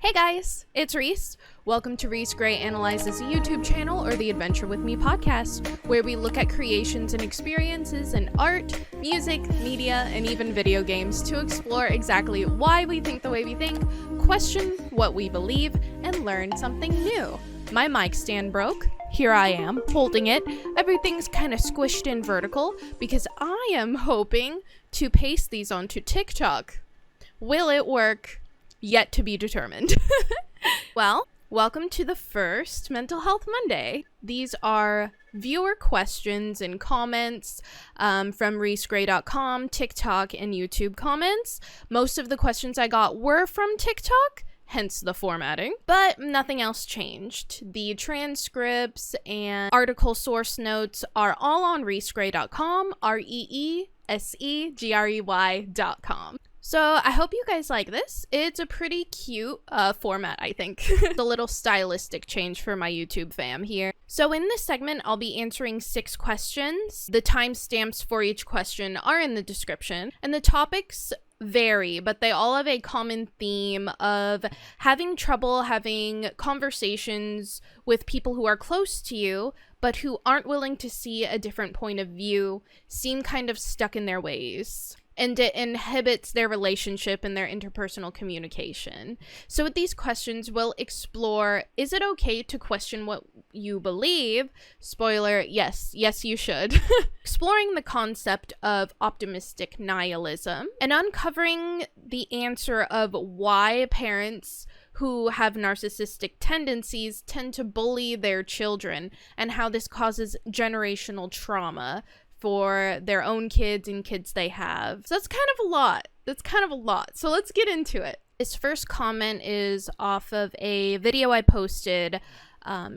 Hey guys, it's Reese. Welcome to Reese Gray Analyzes a YouTube channel, or the Adventure With Me podcast, where we look at creations and experiences in art, music, media, and even video games to explore exactly why we think the way we think, question what we believe, and learn something new. My mic stand broke. Here I am, holding it. Everything's kind of squished in vertical because I am hoping to paste these onto TikTok. Will it work? Yet to be determined. Well, welcome to the first Mental Health Monday. These are viewer questions and comments from reesegray.com, TikTok, and YouTube comments. Most of the questions I got were from TikTok, hence the formatting, but nothing else changed. The transcripts and article source notes are all on reesegray.com, reesegray.com. So I hope you guys like this. It's a pretty cute format, I think. It's a little stylistic change for my YouTube fam here. So in this segment, I'll be answering 6 questions. The timestamps for each question are in the description, and the topics vary, but they all have a common theme of having trouble having conversations with people who are close to you, but who aren't willing to see a different point of view, seem kind of stuck in their ways. And it inhibits their relationship and their interpersonal communication. So with these questions, we'll explore, is it okay to question what you believe? Spoiler, yes, you should. Exploring the concept of optimistic nihilism and uncovering the answer of why parents who have narcissistic tendencies tend to bully their children and how this causes generational trauma for their own kids and kids they have. So that's kind of a lot. So let's get into it. This first comment is off of a video I posted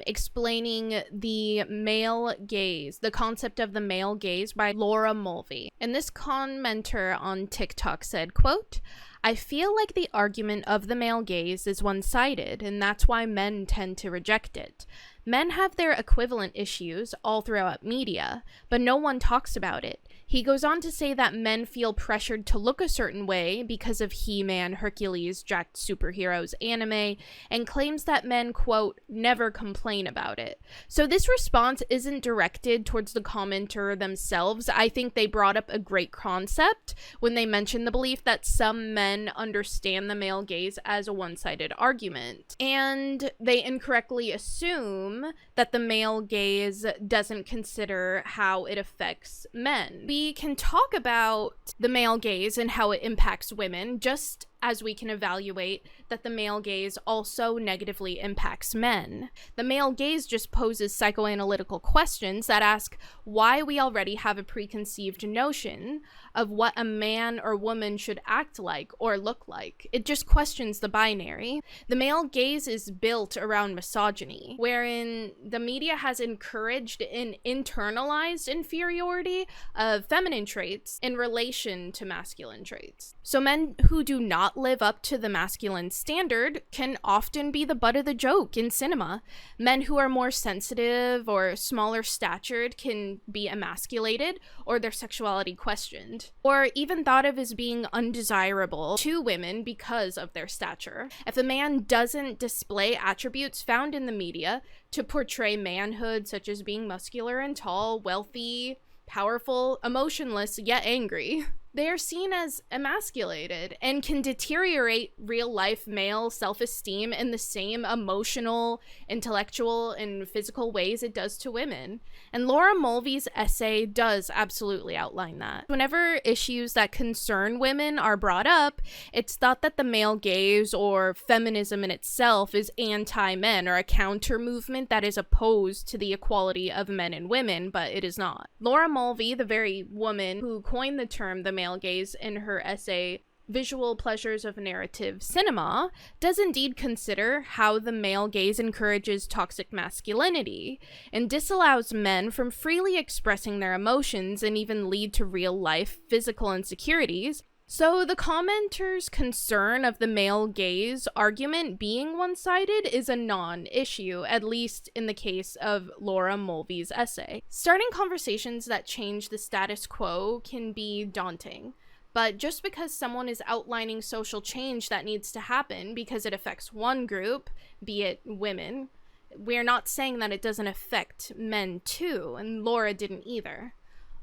explaining the male gaze, the concept of the male gaze by Laura Mulvey. And this commenter on TikTok said, quote, "I feel like the argument of the male gaze is one-sided, and that's why men tend to reject it. Men have their equivalent issues all throughout media, but no one talks about it." He goes on to say that men feel pressured to look a certain way because of He-Man, Hercules, jacked superheroes, anime, and claims that men, quote, "never complain about it." So this response isn't directed towards the commenter themselves. I think they brought up a great concept when they mentioned the belief that some men understand the male gaze as a one-sided argument, and they incorrectly assume that the male gaze doesn't consider how it affects men. We can talk about the male gaze and how it impacts women, just as we can evaluate that the male gaze also negatively impacts men. The male gaze just poses psychoanalytical questions that ask why we already have a preconceived notion of what a man or woman should act like or look like. It just questions the binary. The male gaze is built around misogyny, wherein the media has encouraged an internalized inferiority of feminine traits in relation to masculine traits. So men who do not live up to the masculine standard can often be the butt of the joke in cinema. Men who are more sensitive or smaller statured can be emasculated or their sexuality questioned, or even thought of as being undesirable to women because of their stature. If a man doesn't display attributes found in the media to portray manhood, such as being muscular and tall, wealthy, powerful, emotionless, yet angry, they are seen as emasculated and can deteriorate real-life male self-esteem in the same emotional, intellectual, and physical ways it does to women. And Laura Mulvey's essay does absolutely outline that. Whenever issues that concern women are brought up, it's thought that the male gaze or feminism in itself is anti-men or a counter-movement that is opposed to the equality of men and women, but it is not. Laura Mulvey, the very woman who coined the term the male gaze in her essay Visual Pleasures of Narrative Cinema, does indeed consider how the male gaze encourages toxic masculinity and disallows men from freely expressing their emotions and even lead to real-life physical insecurities. So the commenter's concern of the male gaze argument being one-sided is a non-issue, at least in the case of Laura Mulvey's essay. Starting conversations that change the status quo can be daunting. But just because someone is outlining social change that needs to happen because it affects one group, be it women, we're not saying that it doesn't affect men too, and Laura didn't either.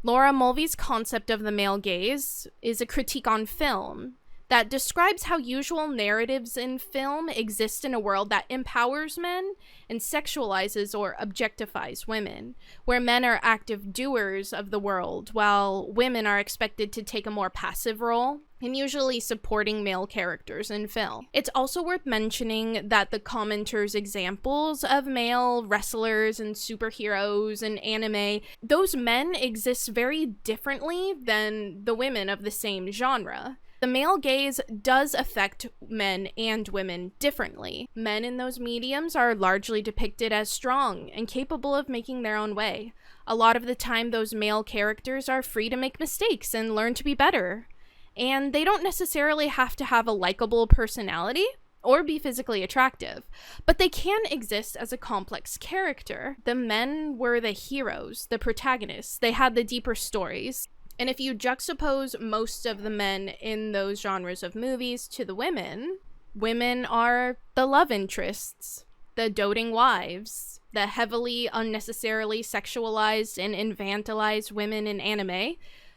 Laura Mulvey's concept of the male gaze is a critique on film that describes how usual narratives in film exist in a world that empowers men and sexualizes or objectifies women, where men are active doers of the world while women are expected to take a more passive role, and usually supporting male characters in film. It's also worth mentioning that the commenters' examples of male wrestlers and superheroes and anime, those men exist very differently than the women of the same genre. The male gaze does affect men and women differently. Men in those mediums are largely depicted as strong and capable of making their own way. A lot of the time, those male characters are free to make mistakes and learn to be better. And they don't necessarily have to have a likable personality or be physically attractive, but they can exist as a complex character. The men were the heroes, the protagonists. They had the deeper stories. And if you juxtapose most of the men in those genres of movies to the women, women are the love interests, the doting wives, the heavily unnecessarily sexualized and infantilized women in anime,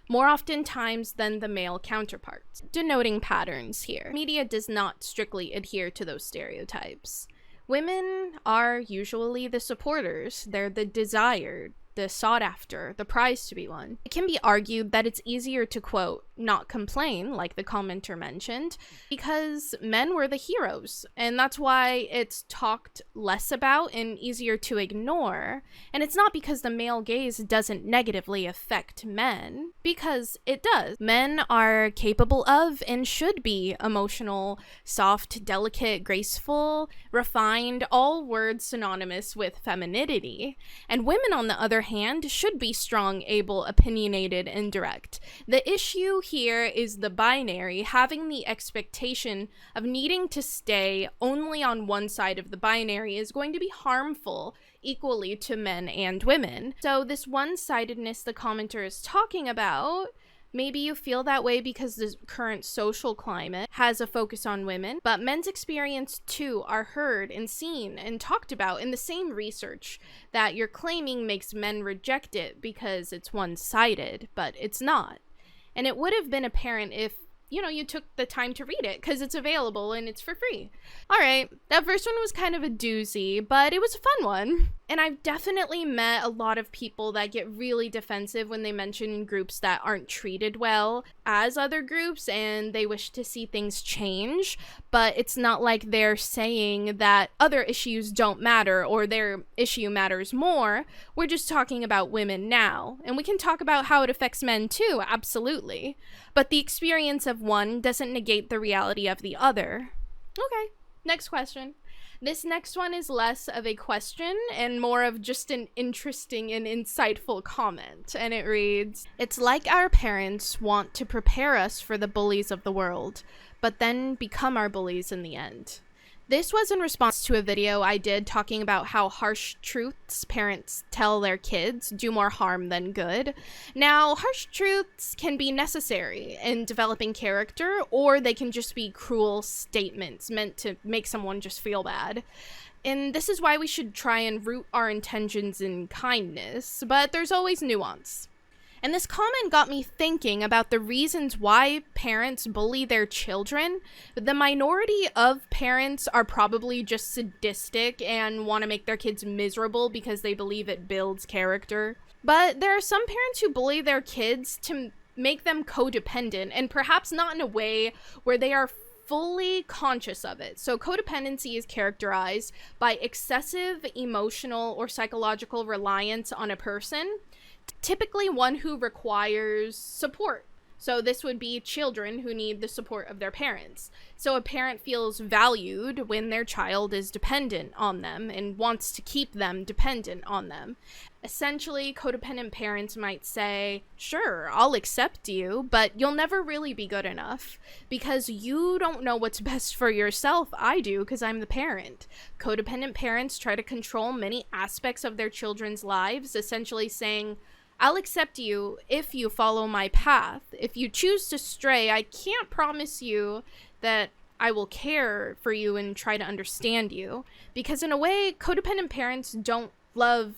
more oftentimes than the male counterparts, denoting patterns here. Media does not strictly adhere to those stereotypes. Women are usually the supporters, they're the desired, the sought after, the prize to be won. It can be argued that it's easier to, quote, not complain, like the commenter mentioned, because men were the heroes, and that's why it's talked less about and easier to ignore. And it's not because the male gaze doesn't negatively affect men, because it does. Men are capable of and should be emotional, soft, delicate, graceful, refined, all words synonymous with femininity. And women, on the other hand, should be strong, able, opinionated, and direct. The issue here is the binary, having the expectation of needing to stay only on one side of the binary is going to be harmful equally to men and women. So this one-sidedness the commenter is talking about, maybe you feel that way because the current social climate has a focus on women, but men's experience too are heard and seen and talked about in the same research that you're claiming makes men reject it because it's one-sided, but it's not. And it would have been apparent if, you took the time to read it, because it's available and it's for free. Alright, that first one was kind of a doozy, but it was a fun one. And I've definitely met a lot of people that get really defensive when they mention groups that aren't treated well as other groups and they wish to see things change, but it's not like they're saying that other issues don't matter or their issue matters more. We're just talking about women now, and we can talk about how it affects men too, absolutely. But the experience of one doesn't negate the reality of the other. Okay, next question. This next one is less of a question and more of just an interesting and insightful comment, and it reads, "It's like our parents want to prepare us for the bullies of the world, but then become our bullies in the end." This was in response to a video I did talking about how harsh truths parents tell their kids do more harm than good. Now, harsh truths can be necessary in developing character, or they can just be cruel statements meant to make someone just feel bad. And this is why we should try and root our intentions in kindness, but there's always nuance. And this comment got me thinking about the reasons why parents bully their children. The minority of parents are probably just sadistic and want to make their kids miserable because they believe it builds character. But there are some parents who bully their kids to make them codependent, and perhaps not in a way where they are fully conscious of it. So codependency is characterized by excessive emotional or psychological reliance on a person, typically one who requires support. So this would be children who need the support of their parents. So a parent feels valued when their child is dependent on them and wants to keep them dependent on them. Essentially, codependent parents might say, "Sure, I'll accept you, but you'll never really be good enough because you don't know what's best for yourself. I do because I'm the parent." Codependent parents try to control many aspects of their children's lives, essentially saying, I'll accept you if you follow my path. If you choose to stray, I can't promise you that I will care for you and try to understand you. Because in a way, codependent parents don't love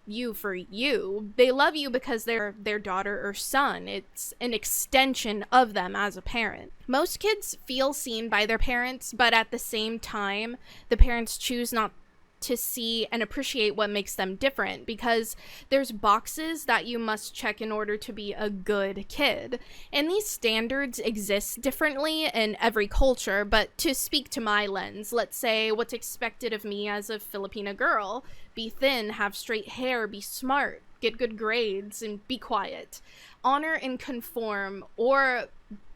you for you. They love you because they're their daughter or son. It's an extension of them as a parent. Most kids feel seen by their parents, but at the same time, the parents choose not to see and appreciate what makes them different, because there's boxes that you must check in order to be a good kid. And these standards exist differently in every culture, but to speak to my lens, let's say what's expected of me as a Filipina girl: be thin, have straight hair, be smart, get good grades, and be quiet. Honor and conform, or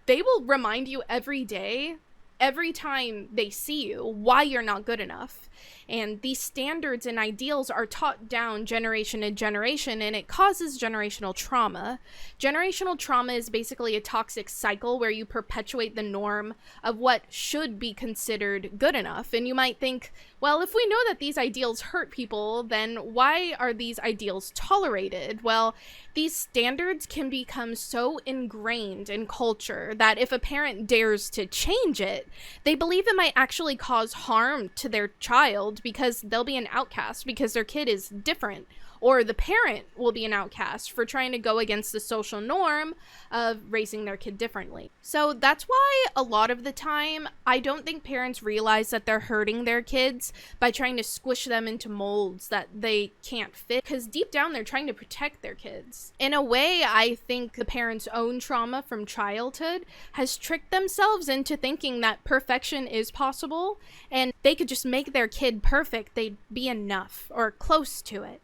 they will remind you every day, every time they see you, why you're not good enough. And these standards and ideals are taught down generation to generation, and it causes generational trauma. Generational trauma is basically a toxic cycle where you perpetuate the norm of what should be considered good enough. And you might think, well, if we know that these ideals hurt people, then why are these ideals tolerated? Well, these standards can become so ingrained in culture that if a parent dares to change it, they believe it might actually cause harm to their child, because they'll be an outcast because their kid is different, or the parent will be an outcast for trying to go against the social norm of raising their kid differently. So that's why a lot of the time I don't think parents realize that they're hurting their kids by trying to squish them into molds that they can't fit, because deep down they're trying to protect their kids. In a way, I think the parents' own trauma from childhood has tricked themselves into thinking that perfection is possible, and they could just make their kid perfect, they'd be enough or close to it.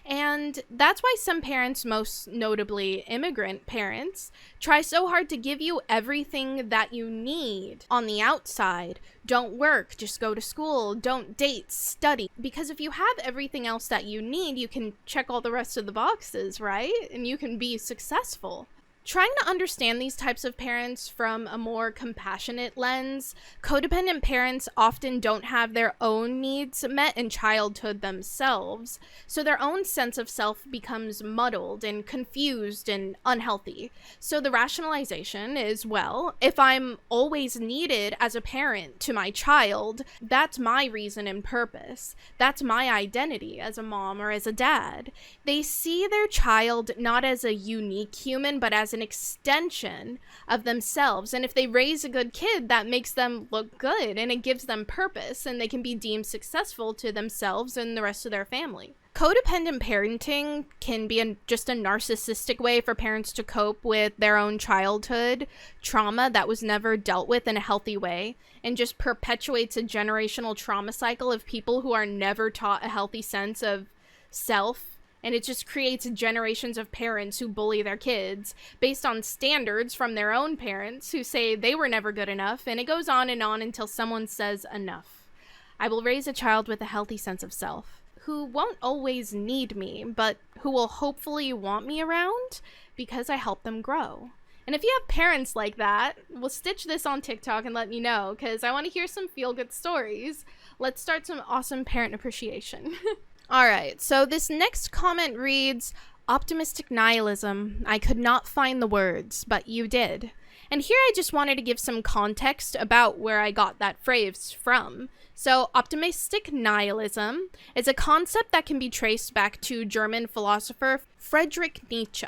And that's why some parents, most notably immigrant parents, try so hard to give you everything that you need on the outside. Don't work, just go to school, don't date, study. Because if you have everything else that you need, you can check all the rest of the boxes, right? And you can be successful. Trying to understand these types of parents from a more compassionate lens, codependent parents often don't have their own needs met in childhood themselves, so their own sense of self becomes muddled and confused and unhealthy. So the rationalization is, well, if I'm always needed as a parent to my child, that's my reason and purpose. That's my identity as a mom or as a dad. They see their child not as a unique human, but as an extension of themselves. And if they raise a good kid, that makes them look good and it gives them purpose, and they can be deemed successful to themselves and the rest of their family. Codependent parenting can be just a narcissistic way for parents to cope with their own childhood trauma that was never dealt with in a healthy way, and just perpetuates a generational trauma cycle of people who are never taught a healthy sense of self. And it just creates generations of parents who bully their kids based on standards from their own parents who say they were never good enough, and it goes on until someone says enough. I will raise a child with a healthy sense of self, who won't always need me, but who will hopefully want me around because I help them grow. And if you have parents like that, we'll stitch this on TikTok and let me know, because I want to hear some feel-good stories. Let's start some awesome parent appreciation. Alright, so this next comment reads, "Optimistic nihilism. I could not find the words, but you did." And here I just wanted to give some context about where I got that phrase from. So optimistic nihilism is a concept that can be traced back to German philosopher Friedrich Nietzsche.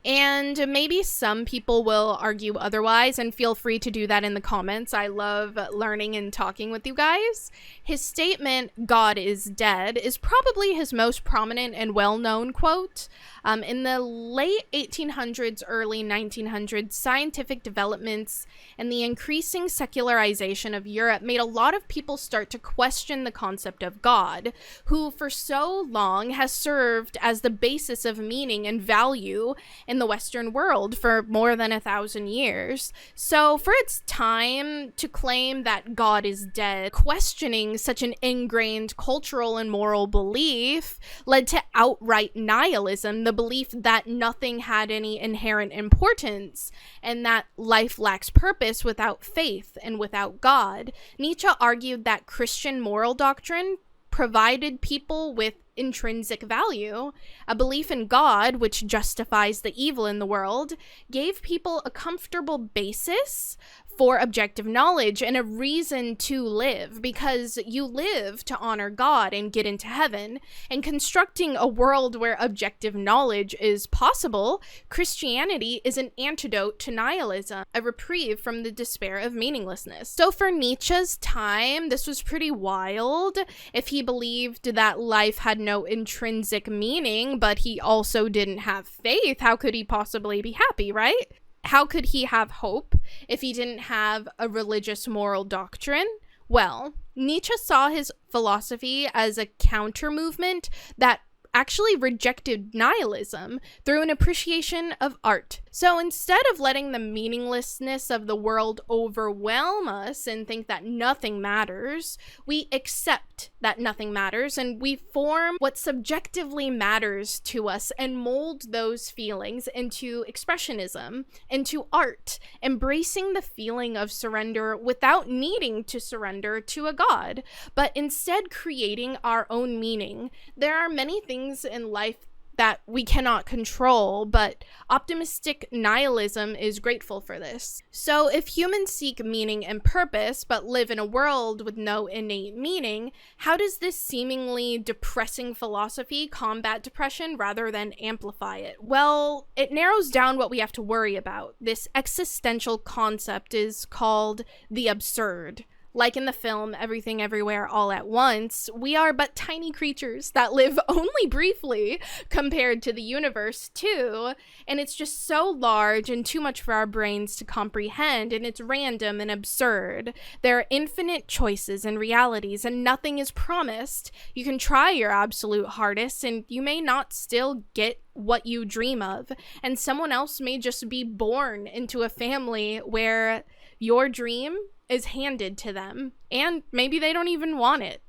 And maybe some people will argue otherwise, and feel free to do that in the comments. I love learning and talking with you guys. His statement, "God is dead," is probably his most prominent and well-known quote. In the late 1800s, early 1900s, scientific developments and the increasing secularization of Europe made a lot of people start to question the concept of God, who for so long has served as the basis of meaning and value in the Western world for more than 1,000 years. So for its time to claim that God is dead, questioning such an ingrained cultural and moral belief led to outright nihilism, the belief that nothing had any inherent importance and that life lacks purpose without faith and without God. Nietzsche argued that Christian moral doctrine provided people with intrinsic value. A belief in God, which justifies the evil in the world, gave people a comfortable basis for objective knowledge and a reason to live, because you live to honor God and get into heaven. And constructing a world where objective knowledge is possible, Christianity is an antidote to nihilism, a reprieve from the despair of meaninglessness. So for Nietzsche's time, this was pretty wild. If he believed that life had no intrinsic meaning, but he also didn't have faith, how could he possibly be happy, right? How could he have hope if he didn't have a religious moral doctrine? Well, Nietzsche saw his philosophy as a counter movement that actually rejected nihilism through an appreciation of art. So instead of letting the meaninglessness of the world overwhelm us and think that nothing matters, we accept that nothing matters and we form what subjectively matters to us and mold those feelings into expressionism, into art, embracing the feeling of surrender without needing to surrender to a god, but instead creating our own meaning. There are many things in life that we cannot control, but optimistic nihilism is grateful for this. So if humans seek meaning and purpose, but live in a world with no innate meaning, how does this seemingly depressing philosophy combat depression rather than amplify it? Well, it narrows down what we have to worry about. This existential concept is called the absurd. Like in the film Everything Everywhere All at Once, we are but tiny creatures that live only briefly compared to the universe too, and it's just so large and too much for our brains to comprehend, and it's random and absurd. There are infinite choices and realities, and nothing is promised. You can try your absolute hardest, and you may not still get what you dream of, and someone else may just be born into a family where your dream is handed to them, and maybe they don't even want it.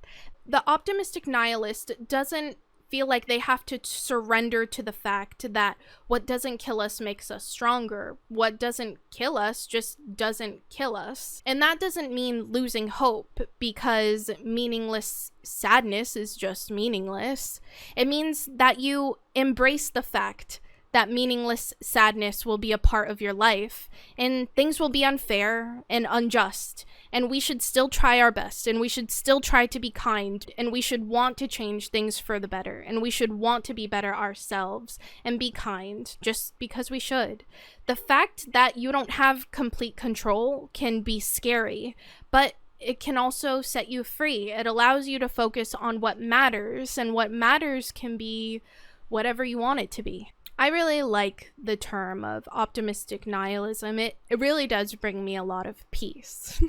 The optimistic nihilist doesn't feel like they have to surrender to the fact that what doesn't kill us makes us stronger. What doesn't kill us just doesn't kill us. And that doesn't mean losing hope, because meaningless sadness is just meaningless. It means that you embrace the fact that meaningless sadness will be a part of your life, and things will be unfair and unjust, and we should still try our best, and we should still try to be kind, and we should want to change things for the better, and we should want to be better ourselves and be kind just because we should. The fact that you don't have complete control can be scary, but it can also set you free. It allows you to focus on what matters, and what matters can be whatever you want it to be. I really like the term of optimistic nihilism. It really does bring me a lot of peace.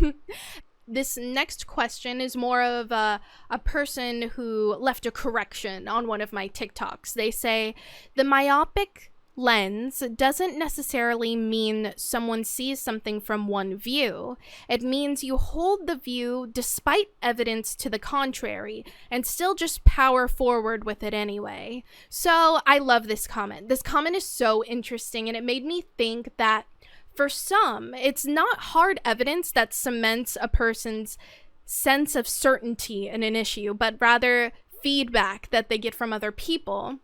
This next question is more of a person who left a correction on one of my TikToks. They say, the myopic lens doesn't necessarily mean someone sees something from one view. It means you hold the view despite evidence to the contrary and still just power forward with it anyway. So I love this comment. This comment is so interesting, and it made me think that for some, it's not hard evidence that cements a person's sense of certainty in an issue, but rather feedback that they get from other people.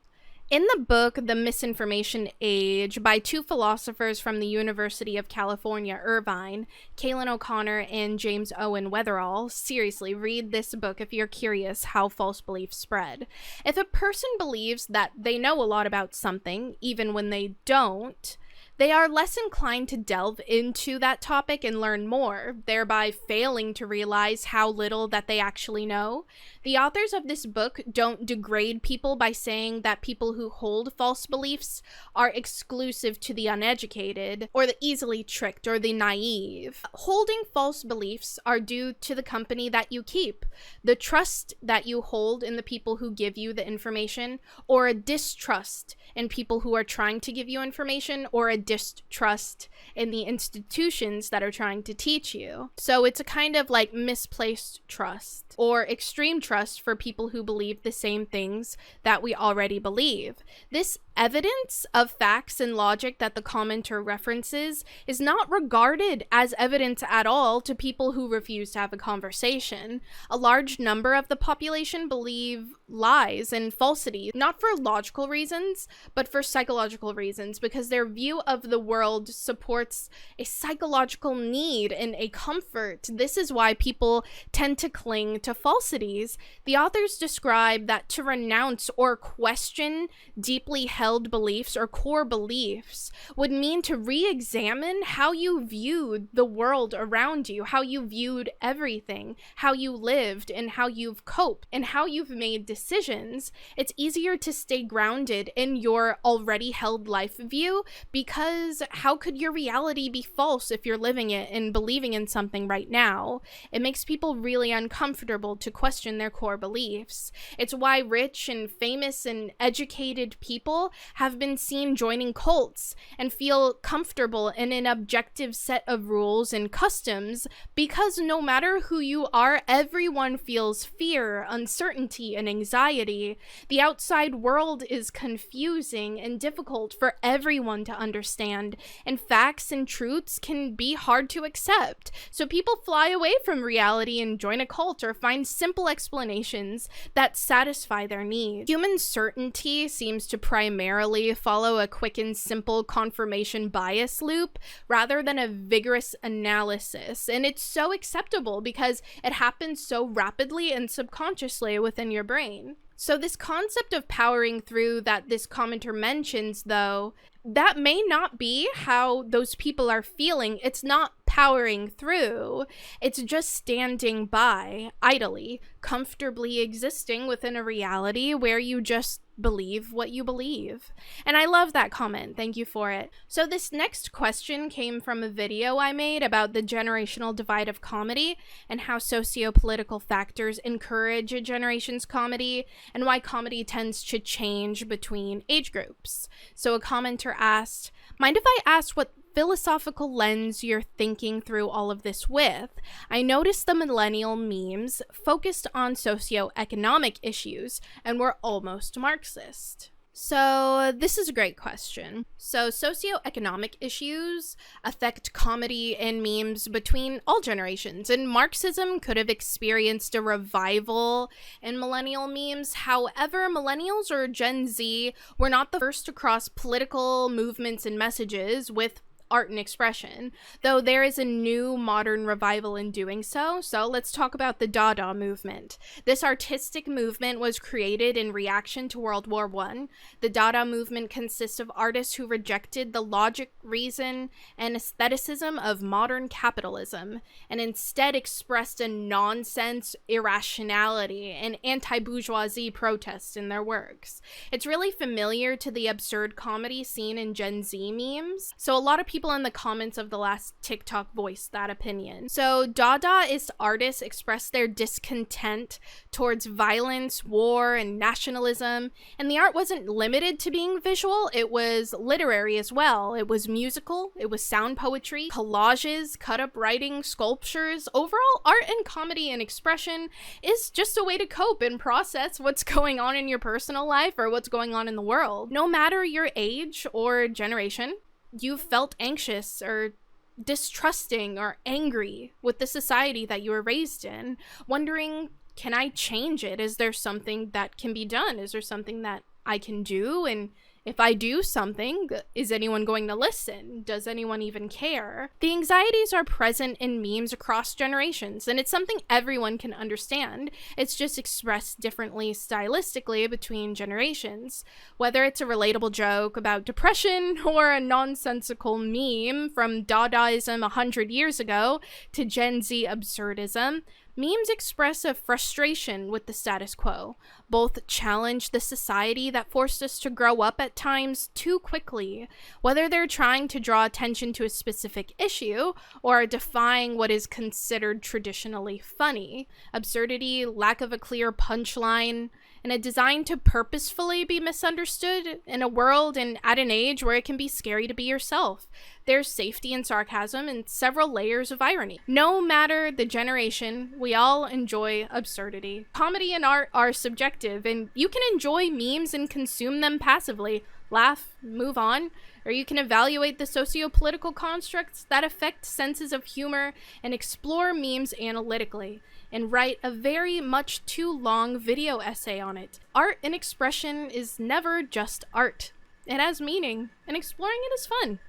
In the book, The Misinformation Age, by two philosophers from the University of California, Irvine, Kaylin O'Connor and James Owen Weatherall, seriously, read this book if you're curious how false beliefs spread. If a person believes that they know a lot about something, even when they don't, they are less inclined to delve into that topic and learn more, thereby failing to realize how little that they actually know. The authors of this book don't degrade people by saying that people who hold false beliefs are exclusive to the uneducated, or the easily tricked, or the naive. Holding false beliefs are due to the company that you keep, the trust that you hold in the people who give you the information, or a distrust in people who are trying to give you information, or a distrust in the institutions that are trying to teach you. So it's a kind of like misplaced trust, or extreme trust for people who believe the same things that we already believe. This evidence of facts and logic that the commenter references is not regarded as evidence at all to people who refuse to have a conversation. A large number of the population believe lies and falsity, not for logical reasons, but for psychological reasons, because their view of the world supports a psychological need and a comfort. This is why people tend to cling to falsities. The authors describe that to renounce or question deeply held beliefs or core beliefs would mean to re-examine how you viewed the world around you, how you viewed everything, how you lived, and how you've coped, and how you've made decisions. It's easier to stay grounded in your already held life view, because how could your reality be false if you're living it and believing in something right now? It makes people really uncomfortable to question their core beliefs. It's why rich and famous and educated people have been seen joining cults and feel comfortable in an objective set of rules and customs, because no matter who you are, everyone feels fear, uncertainty, and anxiety. The outside world is confusing and difficult for everyone to understand, and facts and truths can be hard to accept. So people fly away from reality and join a cult or find simple explanations that satisfy their needs. Human certainty seems to primarily follow a quick and simple confirmation bias loop rather than a vigorous analysis, and it's so acceptable because it happens so rapidly and subconsciously within your brain. So this concept of powering through that this commenter mentions, though, that may not be how those people are feeling. It's not powering through. It's just standing by, idly, comfortably existing within a reality where you just believe what you believe. And I love that comment. Thank you for it. So this next question came from a video I made about the generational divide of comedy and how socio-political factors encourage a generation's comedy and why comedy tends to change between age groups. So a commenter asked, "Mind if I ask what philosophical lens you're thinking through all of this with? I noticed the millennial memes focused on socioeconomic issues and were almost Marxist." So this is a great question. So socioeconomic issues affect comedy and memes between all generations, and Marxism could have experienced a revival in millennial memes. However, millennials or Gen Z were not the first to cross political movements and messages with art and expression, though there is a new modern revival in doing so. So let's talk about the Dada movement. This artistic movement was created in reaction to World War I. The Dada movement consists of artists who rejected the logic, reason, and aestheticism of modern capitalism, and instead expressed a nonsense, irrationality, and anti-bourgeoisie protest in their works. It's really familiar to the absurd comedy seen in Gen Z memes, so a lot of people in the comments of the last TikTok voiced that opinion. So Dadaist artists expressed their discontent towards violence, war, and nationalism, and the art wasn't limited to being visual, it was literary as well. It was musical, it was sound poetry, collages, cut-up writing, sculptures. Overall, art and comedy and expression is just a way to cope and process what's going on in your personal life or what's going on in the world. No matter your age or generation, you felt anxious or distrusting or angry with the society that you were raised in, wondering, can I change it? Is there something that can be done? Is there something that I can do? And if I do something, is anyone going to listen? Does anyone even care? The anxieties are present in memes across generations, and it's something everyone can understand. It's just expressed differently stylistically between generations. Whether it's a relatable joke about depression or a nonsensical meme from Dadaism 100 years ago to Gen Z absurdism, memes express a frustration with the status quo. Both challenge the society that forced us to grow up at times too quickly, whether they're trying to draw attention to a specific issue or defying what is considered traditionally funny. Absurdity, lack of a clear punchline, and a design to purposefully be misunderstood in a world and at an age where it can be scary to be yourself. There's safety in sarcasm and several layers of irony. No matter the generation, we all enjoy absurdity. Comedy and art are subjective, and you can enjoy memes and consume them passively, laugh, move on, or you can evaluate the socio-political constructs that affect senses of humor and explore memes analytically. and write a very much too long video essay on it. Art and expression is never just art. It has meaning, and exploring it is fun.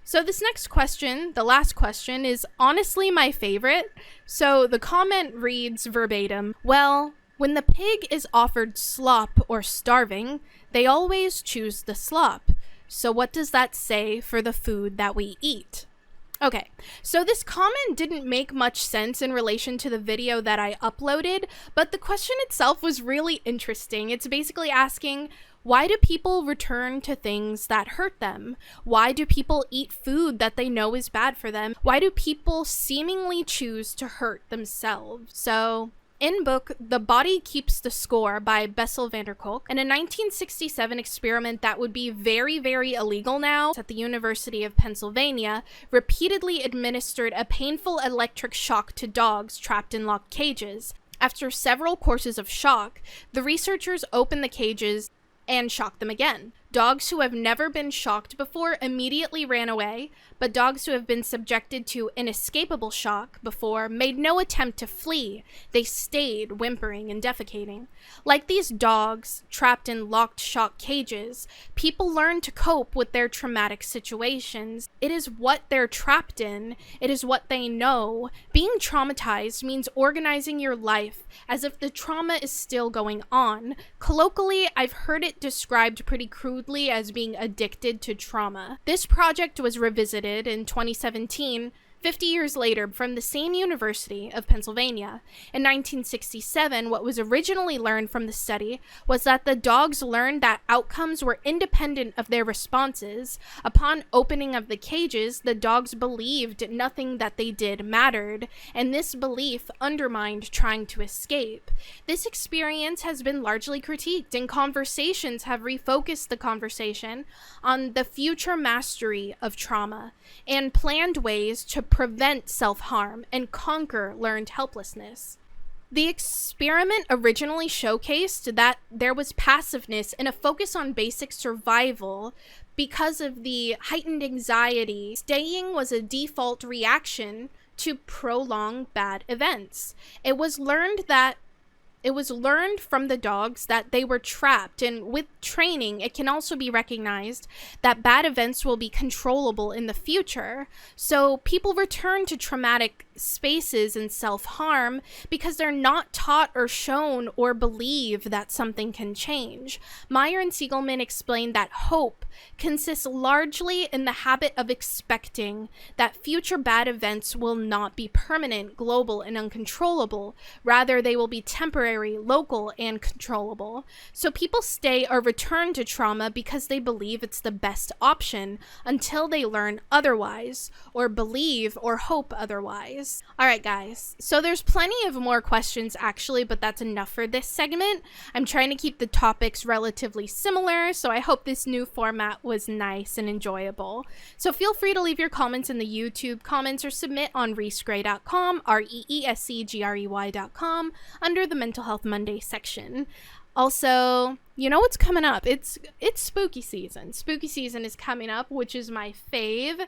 So this next question, the last question, is honestly my favorite. So the comment reads verbatim, well, when the pig is offered slop or starving, they always choose the slop. So what does that say for the food that we eat? Okay, so this comment didn't make much sense in relation to the video that I uploaded, but the question itself was really interesting. It's basically asking, why do people return to things that hurt them? Why do people eat food that they know is bad for them? Why do people seemingly choose to hurt themselves? So, in book, The Body Keeps the Score by Bessel van der Kolk, in a 1967 experiment that would be very, very illegal now at the University of Pennsylvania, repeatedly administered a painful electric shock to dogs trapped in locked cages. After several courses of shock, the researchers opened the cages and shocked them again. Dogs who have never been shocked before immediately ran away, but dogs who have been subjected to inescapable shock before made no attempt to flee. They stayed whimpering and defecating. Like these dogs trapped in locked shock cages, people learn to cope with their traumatic situations. It is what they're trapped in. It is what they know. Being traumatized means organizing your life as if the trauma is still going on. Colloquially, I've heard it described pretty crudely as being addicted to trauma. This project was revisited in 2017, 50 years later, from the same University of Pennsylvania. In 1967, what was originally learned from the study was that the dogs learned that outcomes were independent of their responses. Upon opening of the cages, the dogs believed nothing that they did mattered, and this belief undermined trying to escape. This experience has been largely critiqued, and conversations have refocused the conversation on the future mastery of trauma and planned ways to prevent self-harm and conquer learned helplessness. The experiment originally showcased that there was passiveness and a focus on basic survival. Because of the heightened anxiety, staying was a default reaction to prolonged bad events. It was learned from the dogs that they were trapped, and with training, it can also be recognized that bad events will be controllable in the future. So people return to traumatic spaces and self-harm because they're not taught or shown or believe that something can change. Meyer and Siegelman explained that hope consists largely in the habit of expecting that future bad events will not be permanent, global, and uncontrollable. Rather, they will be temporary, local, and controllable. So people stay or return to trauma because they believe it's the best option until they learn otherwise, or believe or hope otherwise. Alright guys, so there's plenty of more questions actually, but that's enough for this segment. I'm trying to keep the topics relatively similar, so I hope this new format was nice and enjoyable. So feel free to leave your comments in the YouTube comments or submit on reesgrey.com, reescgrey.com, under the Mental Health Monday section. Also, you know what's coming up? It's spooky season. Spooky season is coming up, which is my fave.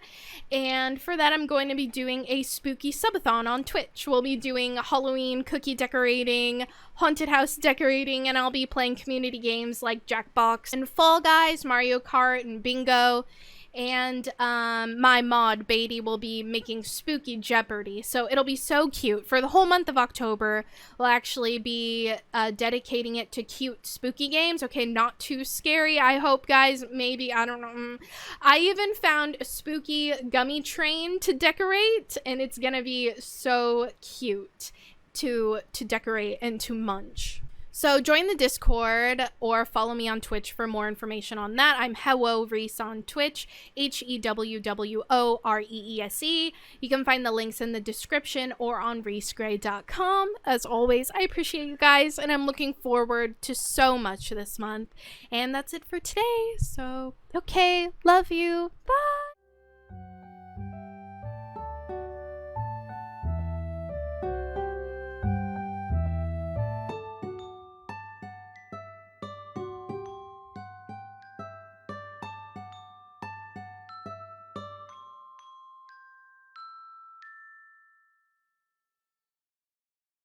And for that, I'm going to be doing a spooky subathon on Twitch. We'll be doing Halloween cookie decorating, haunted house decorating, and I'll be playing community games like Jackbox and Fall Guys, Mario Kart, and Bingo. And my mod, Beatty, will be making spooky Jeopardy. So it'll be so cute. For the whole month of October, we'll actually be dedicating it to cute spooky games. Okay, not too scary, I hope, guys. Maybe, I don't know. I even found a spooky gummy train to decorate, and it's gonna be so cute to decorate and to munch. So join the Discord or follow me on Twitch for more information on that. I'm HewwoReese on Twitch, HewwoReese. You can find the links in the description or on reesgrey.com. As always, I appreciate you guys, and I'm looking forward to so much this month. And that's it for today. So, okay, love you. Bye!